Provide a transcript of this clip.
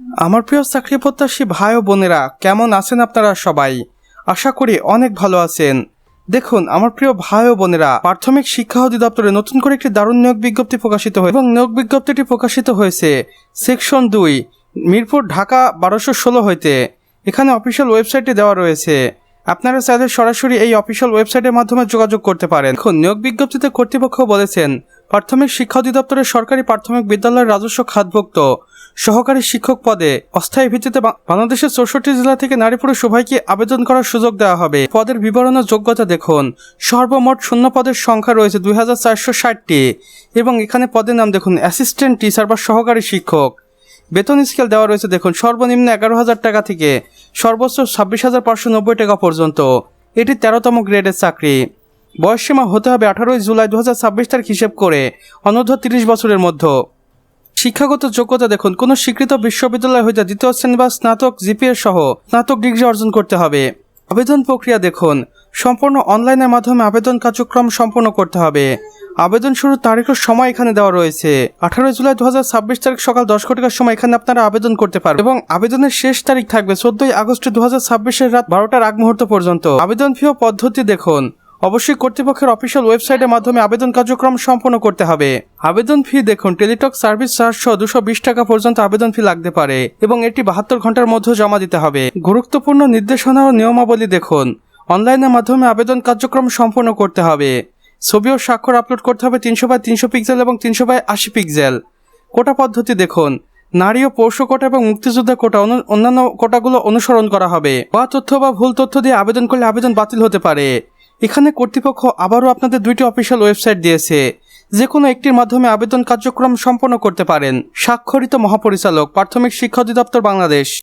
আমার প্রিয় চাকরি প্রত্যাশী ভাই ও বোনেরা, কেমন আছেন আপনারা সবাই? আশা করি অনেক ভালো আছেন। দেখুন আমার প্রিয় ভাই ও বোনেরা, প্রাথমিক শিক্ষা অধিদপ্তরে নতুন করে একটি দারুণ নিয়োগ বিজ্ঞপ্তি প্রকাশিত হয়েছে এবং নিয়োগ বিজ্ঞপ্তিটি প্রকাশিত হয়েছে সেকশন 2 মিরপুর ঢাকা 1216 হইতে। এখানে অফিসিয়াল ওয়েবসাইটে দেওয়া রয়েছে, আপনারা চাইলে সরাসরি এই অফিসিয়াল ওয়েবসাইটের মাধ্যমে যোগাযোগ করতে পারেন। এখন নিয়োগ বিজ্ঞপ্তিতে কর্তৃপক্ষ বলেছেন, প্রাথমিক শিক্ষা অধিদপ্তরের সরকারি প্রাথমিক বিদ্যালয়ের রাজস্ব খাতভুক্ত সহকারী শিক্ষক পদে অস্থায়ী ভিত্তিতে বাংলাদেশের 64 জেলা থেকে নারী পুরুষ উভয়কে আবেদন করার সুযোগ দেওয়া হবে। পদের বিবরণ ও যোগ্যতা দেখুন। সর্বমোট শূন্য পদের সংখ্যা রয়েছে 2460টি এবং এখানে পদের নাম দেখুন অ্যাসিস্ট্যান্ট টিচার বা সহকারী শিক্ষক। বেতন স্কেল দেওয়া রয়েছে দেখুন, সর্বনিম্ন 11,000 টাকা থেকে সর্বোচ্চ 26,590 টাকা পর্যন্ত। এটি 13তম গ্রেডের চাকরি। বয়সসীমা হতে হবে 18 জুলাই 2026 তারিখ হিসেব করে অনূর্ধ্ব 30 বছরের মধ্যে। শিক্ষাগত যোগ্যতা দেখুন, কোনো স্বীকৃত বিশ্ববিদ্যালয় হইতে দ্বিতীয় শ্রেণী বা স্নাতক জিপিএ সহ স্নাতক ডিগ্রি অর্জন করতে হবে। আবেদন প্রক্রিয়া দেখুন, সম্পূর্ণ অনলাইনের মাধ্যমে আবেদন কার্যক্রম সম্পন্ন করতে হবে। আবেদন শুরুর তারিখ ও সময় এখানে দেওয়া রয়েছে 18 জুলাই 2026 তারিখ সকাল 10 ঘটিকার সময় এখানে আপনারা আবেদন করতে পারবেন এবং আবেদনের শেষ তারিখ থাকবে 14 আগস্ট 2026 রাত 12টার আগ মুহূর্ত পর্যন্ত। আবেদন ফি ও পদ্ধতি দেখুন, অবশ্যই কর্তৃপক্ষের অফিসিয়াল ওয়েবসাইটের মাধ্যমে আবেদন কার্যক্রম সম্পন্ন করতে হবে। আবেদন ফি দেখুন, টেলিটক সার্ভিস চার্জ সহ 220 টাকা পর্যন্ত আবেদন ফি লাগতে পারে এবং এটি 72 ঘন্টার মধ্যে জমা দিতে হবে। গুরুত্বপূর্ণ নির্দেশনা ও নিয়মাবলী দেখুন, অনলাইনের মাধ্যমে আবেদন কার্যক্রম সম্পন্ন করতে হবে। ছবি ও স্বাক্ষর আপলোড করতে হবে 300x300 পিক্সেল এবং 300x80 পিক্সেল। কোটা পদ্ধতি দেখুন, নারী ও পৌষ কোটা এবং মুক্তিযোদ্ধা কোটা অন্যান্য কোটাগুলো অনুসরণ করা হবে। বা তথ্য বা ভুল তথ্য দিয়ে আবেদন করলে আবেদন বাতিল হতে পারে। এখানে কর্তৃপক্ষ আবারও আপনাদের 2টি অফিসিয়াল ওয়েবসাইট দিয়েছে, যে কোনো একটির মাধ্যমে আবেদন কার্যক্রম সম্পন্ন করতে পারেন। স্বাক্ষরিত মহাপরিচালক, প্রাথমিক শিক্ষা অধিদপ্তর, বাংলাদেশ।